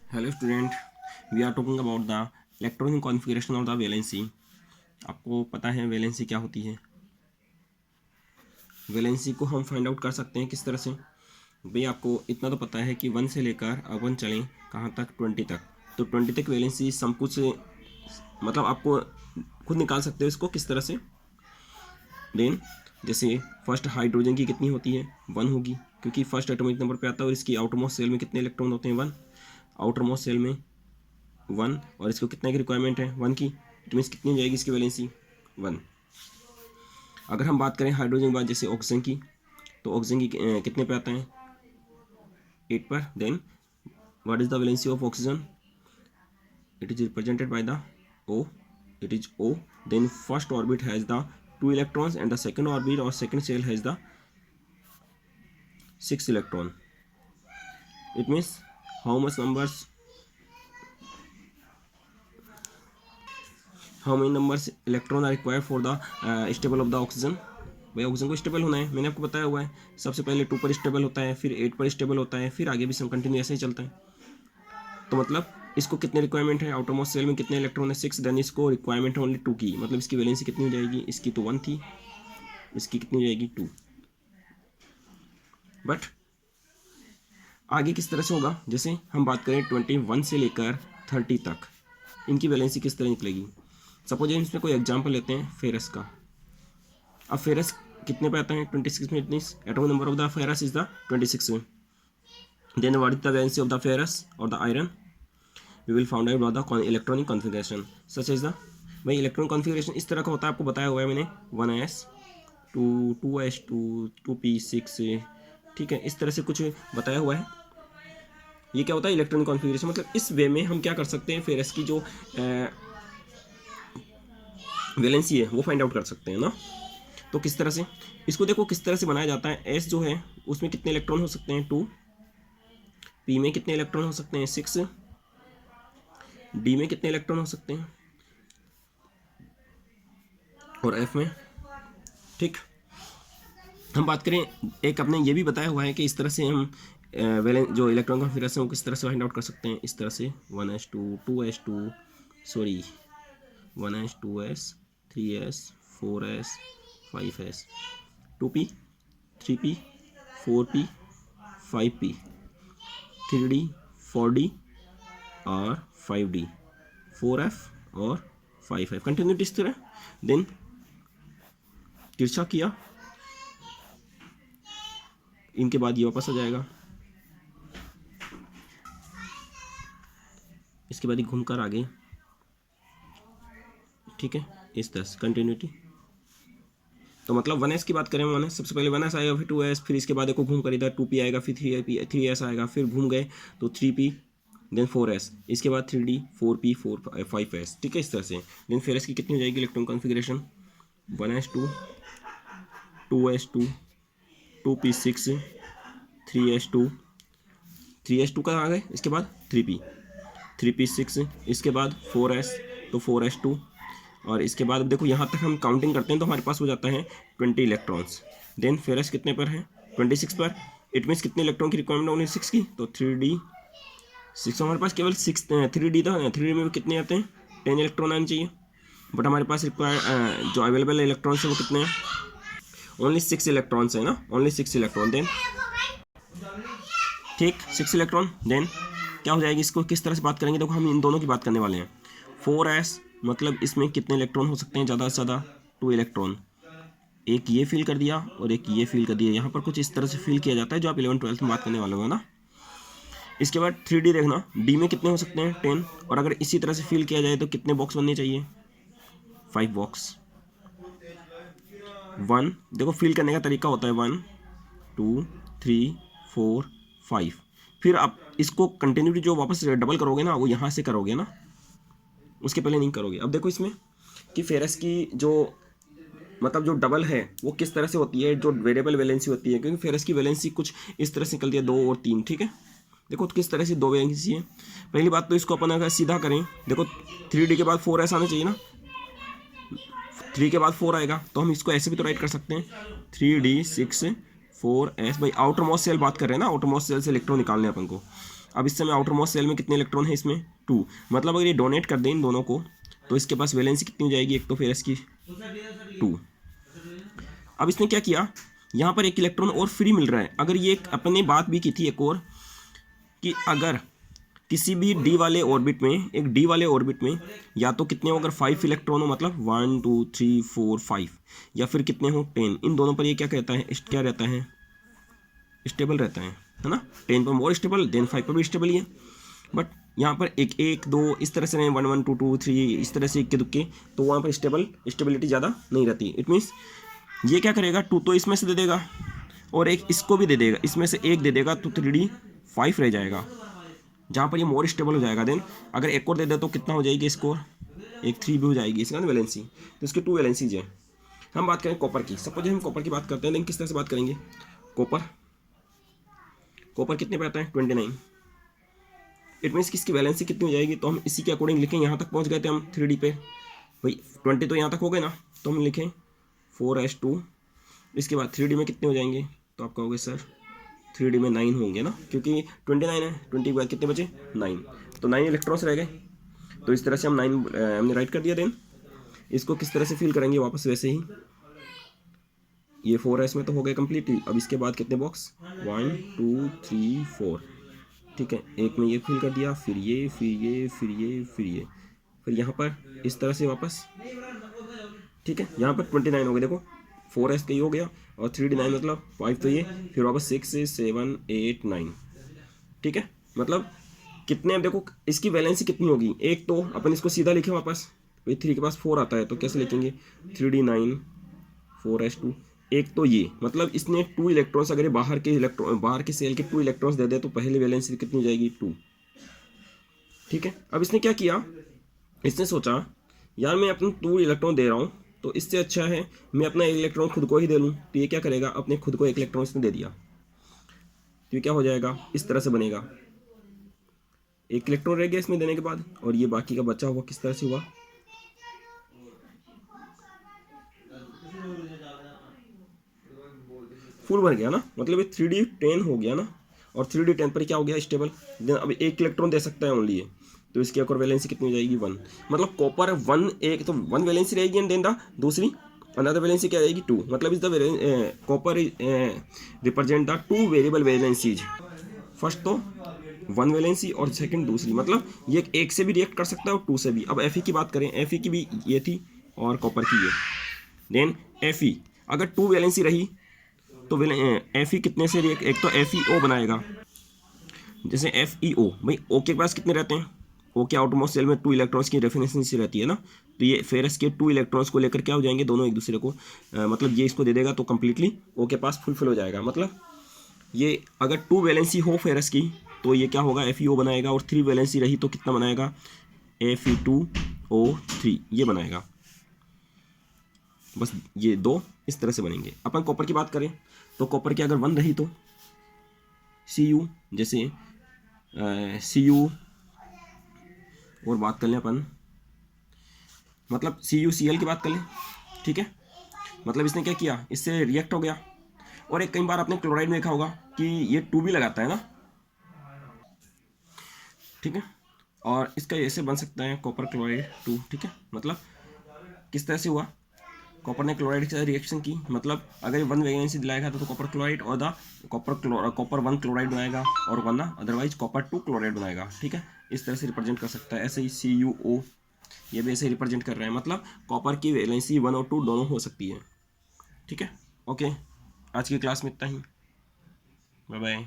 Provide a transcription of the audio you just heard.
Hello student, we are talking about the electronic configuration of the valency. आपको पता है valency क्या होती है? वैलेंसी को हम फाइंड आउट कर सकते हैं किस तरह से? भाई आपको इतना तो पता है कि 1 से लेकर अपन चलें कहाँ तक, 20 तक। तो 20 तक वैलेंसी सब कुछ मतलब आपको खुद निकाल सकते हो इसको किस तरह से। देन जैसे फर्स्ट हाइड्रोजन की कितनी होती है, 1 होगी, क्योंकि फर्स्ट एटॉमिक नंबर पे आता है। और इसकी आउटरमोस्ट सेल में कितने इलेक्ट्रॉन होते हैं, 1। आउटरमोस्ट सेल में 1, और इसको कितने की रिक्वायरमेंट है, 1 की। इट मीन्स कितनी हो जाएगी इसकी वैलेंसी, 1। अगर हम बात करें हाइड्रोजन के बाद जैसे ऑक्सीजन की, तो ऑक्सीजन की कितने पे आता है, 8 पर। Then what is the valency of oxygen? It is represented by the O. It is O. Then first orbit has the 2 electrons and the second orbit और second shell has the 6 electron. It means how much numbers, how many numbers electron are required for the stable of the oxygen. भाई oxygen को stable होना है, मैंने आपको बताया हुआ है। सबसे पहले 2 पर स्टेबल होता है, फिर 8 पर स्टेबल होता है, फिर आगे भी सब कंटिन्यू ऐसे ही चलता है। तो मतलब इसको कितने रिक्वायरमेंट है, आउटर मोस्ट सेल में कितने इलेक्ट्रॉन है, 6। देन इसको रिक्वायरमेंट है ओनली 2 की, मतलब इसकी वैलेंसी कितनी हो जाएगी, इसकी तो 1 थी, इसकी कितनी हो जाएगी, 2। बट आगे किस तरह से होगा, जैसे हम बात करें 21 से लेकर 30 तक, इनकी वैलेंसी किस तरह निकलेगी। सपोज हम इसमें कोई एग्जाम्पल लेते हैं फेरस का। अब फेरस कितने पे आता है, 26 में। It atomic number of the ferrous is the 26 में। Then what is the valency of the ferrous और the iron? We will found out the electronic configuration such is the. भाई इलेक्ट्रॉनिक कॉन्फिगरेशन इस तरह का होता है, आपको बताया हुआ है मैंने, 1s 2 2s2 2p6, ठीक है, इस तरह से कुछ बताया हुआ है। ये क्या होता है इलेक्ट्रॉनिक कॉन्फिगरेशन, मतलब इस वे में हम क्या कर सकते हैं, फेरस की जो वैलेंसी है वो फाइंड आउट कर सकते हैं ना। तो किस तरह से इसको देखो, किस तरह से बनाया जाता है। एस जो है उसमें कितने इलेक्ट्रॉन हो सकते हैं, 2। पी में कितने इलेक्ट्रॉन हो सकते हैं, 6। डी में कितने इलेक्ट्रॉन हो सकते हैं, और एफ में, ठीक। हम बात करें, एक अपने ये भी बताया हुआ है कि इस तरह से हम जो इलेक्ट्रॉन कॉन्फिगरेशन वो किस तरह से फाइंड आउट कर सकते हैं, इस तरह से 1s2 2s2 sorry 1s 2s 3s 4s 5s 2p 3p 4p 5p 3d 4d और 5d 4f और 5f कंटिन्यूटी इस तरह। देन तिरछा किया, इनके बाद ये वापस आ जाएगा, इसके बाद ये घूमकर आगे, ठीक है, इस तरह से कंटिन्यूटी। तो मतलब 1s की बात करें, 1s सबसे पहले 1s आएगा, फिर 2s, फिर इसके बाद देखो घूम कर इधर 2p आएगा, फिर 3s आएगा, फिर घूम गए तो 3p, देन 4s, इसके बाद 3d 4p 5s, ठीक है, इस तरह से। देन फेरस की कितनी हो जाएगी electron configuration, 1s2 2s2 2p6 3s2 3s2 का आ गए, इसके बाद 3p6, इसके बाद 4s, तो 4s2, और इसके बाद अब देखो यहाँ तक हम काउंटिंग करते हैं तो हमारे पास हो जाता है 20 इलेक्ट्रॉन्स। देन फेरस कितने पर है, 26 पर। इट मीन्स कितने इलेक्ट्रॉन की रिक्वायरमेंट होनी, 6 की, तो 3d 6 हमारे पास केवल 6 3d था, 3d में कितने आते हैं, 10 इलेक्ट्रॉन आने चाहिए। बट हमारे पास रिक्वायर जो अवेलेबल इलेक्ट्रॉन्स है वो कितने हैं, ओनली 6 इलेक्ट्रॉन्स है ना, ओनली 6 इलेक्ट्रॉन। देन ठीक 6 इलेक्ट्रॉन। देन क्या हो जाएगी, इसको किस तरह से बात करेंगे, देखो हम इन दोनों की बात करने वाले हैं। 4s मतलब इसमें कितने इलेक्ट्रॉन हो सकते हैं, ज़्यादा से ज़्यादा 2 इलेक्ट्रॉन। एक ये फिल कर दिया और एक ये फिल कर दिया, यहाँ पर कुछ इस तरह से फिल किया जाता है जो आप 11th-12th में बात करने वाले हो ना। इसके बाद 3d देखना, डी में कितने हो सकते हैं, 10, और अगर इसी तरह से फिल किया जाए तो कितने बॉक्स बनने चाहिए, 5 बॉक्स। 1 देखो फिल करने का तरीका होता है 1 2 3 4 5, फिर आप इसको कंटिन्यूटी जो वापस डबल करोगे ना वो यहाँ से करोगे ना, उसके पहले नहीं करोगे। अब देखो इसमें कि फेरस की जो मतलब जो डबल है वो किस तरह से होती है, जो वेरिएबल वैलेंसी होती है, क्योंकि फेरस की वैलेंसी कुछ इस तरह से निकलती है 2 और 3, ठीक है। देखो किस तरह से 2 वैलेंसी है। पहली बात तो इसको अपन अगर सीधा करें, देखो 3d के बाद 4s आना चाहिए ना, 3 के बाद 4 आएगा, तो हम इसको ऐसे भी तो राइट कर सकते हैं 3d 6 4s। भाई आउटर मोस्ट सेल बात कर रहे हैं ना, आउटर मोस्ट सेल से इलेक्ट्रॉन निकालने अपन को, अब इस समय आउटर मोस्ट सेल में कितने इलेक्ट्रॉन है इसमें 2, मतलब अगर ये डोनेट कर दें इन दोनों को तो इसके पास वैलेंसी कितनी हो जाएगी, एक तो फेरस की 2। अब इसने क्या किया, यहाँ पर एक इलेक्ट्रॉन और फ्री मिल रहा है। अगर ये अपने बात भी की थी एक और कि अगर किसी भी डी वाले ऑर्बिट में, एक डी वाले ऑर्बिट में या तो कितने हो, अगर 5 इलेक्ट्रॉन हो मतलब 1 2 3 4 5, या फिर कितने हो 10, इन दोनों पर ये क्या कहता है, क्या रहता है, स्टेबल रहता है ना। 10 पर मोर स्टेबल देन 5 पर भी स्टेबल ही है। बट यहाँ पर एक 2 इस तरह से रहे, 1 1 2 2 3 इस तरह से इक्के दुक्के, तो वहाँ पर स्टेबिलिटी ज़्यादा नहीं रहती। इट मीन्स ये क्या करेगा, 2 तो इसमें से दे देगा और एक इसको भी दे देगा, इसमें से एक दे देगा तो 3D 5 रह जाएगा, जहाँ पर ये मोर स्टेबल हो जाएगा। देन अगर एक और दे दे तो कितना हो जाएगी स्कोर, एक 3 भी हो जाएगी इसका वैलेंसी। तो इसके 2 वैलेंसीज हैं। हम बात करें कॉपर की, सपोज हम कॉपर की बात करते हैं, लेकिन किस तरह से बात करेंगे। कॉपर कितने पे आता है 29। इट मीन्स कि इसकी वैलेंसी कितनी हो जाएगी, तो हम इसी के अकॉर्डिंग लिखें। यहाँ तक पहुँच गए थे हम 3D पे, भाई 20 तो यहाँ तक हो गए ना, तो हम लिखें 4s2। इसके बाद 3D में कितने हो जाएंगे, तो आप कहोगे सर 3D में 9 होंगे ना, क्योंकि 29 है, 20 के बाद कितने बचे 9, तो 9 इलेक्ट्रॉन्स रह गए। तो इस तरह से हम 9 हमने राइट कर दिया। देन इसको किस तरह से फिल करेंगे वापस, वैसे ही ये 4s में तो हो गए कम्प्लीटली। अब इसके बाद कितने बॉक्स, 1 2 3 4, ठीक है। एक में ये फिल कर दिया, फिर ये फिर ये फिर ये फिर ये, फिर यहाँ पर इस तरह से वापस, ठीक है। यहाँ पर 29 हो गए, देखो 4s का ये हो गया और 3D 9 मतलब 5 तो ये, फिर वापस 6 7 8 9, ठीक है। मतलब कितने, अब देखो इसकी वैलेंसी कितनी होगी, एक तो अपन इसको सीधा लिखे वापस, भाई 3 के पास 4 आता है तो कैसे लिखेंगे 3D 9 4s2। एक तो ये मतलब इसने 2 इलेक्ट्रॉन्स, अगर बाहर के सेल के 2 इलेक्ट्रॉन्स दे दे तो पहली वैलेंसी कितनी हो जाएगी 2, ठीक है। अब इसने क्या किया, इसने सोचा यार मैं अपने 2 इलेक्ट्रॉन दे रहा हूँ तो इससे अच्छा है मैं अपना 1 इलेक्ट्रॉन खुद को ही दे लूँ। तो ये क्या करेगा, अपने खुद को 1 इलेक्ट्रॉन इसने दे दिया, तो ये क्या हो जाएगा, इस तरह से बनेगा। 1 इलेक्ट्रॉन रह गया इसमें देने के बाद, और ये बाकी का बचा हुआ किस तरह से हुआ, फुल भर गया ना, मतलब ये 3D 10 हो गया ना, और 3D 10 पर क्या हो गया स्टेबल। अब 1 इलेक्ट्रॉन दे सकता है ओनली ये, तो इसकी एक और वैलेंसी कितनी हो जाएगी 1, मतलब कॉपर 1, एक तो 1 वैलेंसी रहेगी एंड देन द दूसरी अनदर वैलेंसी क्या रहेगी 2, मतलब is the copper represent the 2 variable valencies. First तो 1 वैलेंसी और सेकंड दूसरी, मतलब ये एक से भी रिएक्ट कर सकता है और 2 से भी। अब Fe की बात करें, Fe की भी ये थी और कॉपर की ये। देन Fe अगर 2 वैलेंसी रही तो Fe कितने से रिएक्ट, एक तो FeO बनाएगा, जैसे FeO, भाई O के पास कितने रहते हैं, O के आउटरमोस्ट सेल में 2 इलेक्ट्रॉन्स की रेफिनेंसी रहती है ना, तो ये फेरस के 2 इलेक्ट्रॉन्स को लेकर क्या हो जाएंगे दोनों एक दूसरे को, मतलब ये इसको दे देगा तो कम्प्लीटली O के पास फुलफिल हो जाएगा। मतलब ये अगर 2 वैलेंसी हो फेरस की तो ये क्या होगा FeO बनाएगा, और 3 वैलेंसी रही तो कितना बनाएगा Fe2O3 ये बनाएगा। बस ये 2 इस तरह से बनेंगे। अपन कॉपर की बात करें तो कॉपर की अगर 1 रही तो Cu, जैसे Cu, और बात कर लें अपन, मतलब CuCl की बात कर लें, ठीक है। मतलब इसने क्या किया, इससे रिएक्ट हो गया। और एक कई बार आपने क्लोराइड में देखा होगा कि ये 2 भी लगाता है ना, ठीक है। और इसका ऐसे बन सकता है कॉपर क्लोराइड 2, ठीक है। मतलब किस तरह से हुआ, कॉपर ने क्लोराइड के साथ रिएक्शन की, मतलब अगर 1 वैलेंसी दिलाएगा तो कॉपर क्लोराइड और द कॉपर 1 क्लोराइड बनाएगा, और वरना अदरवाइज कॉपर 2 क्लोराइड बनाएगा, ठीक है। इस तरह से रिप्रेजेंट कर सकता है। ऐसे ही CuO ये भी ऐसे रिप्रेजेंट कर रहे हैं, मतलब कॉपर की वैलेंसी 1 और 2 दोनों हो सकती है, ठीक है। ओके, आज की क्लास में इतना ही, बाय बाय।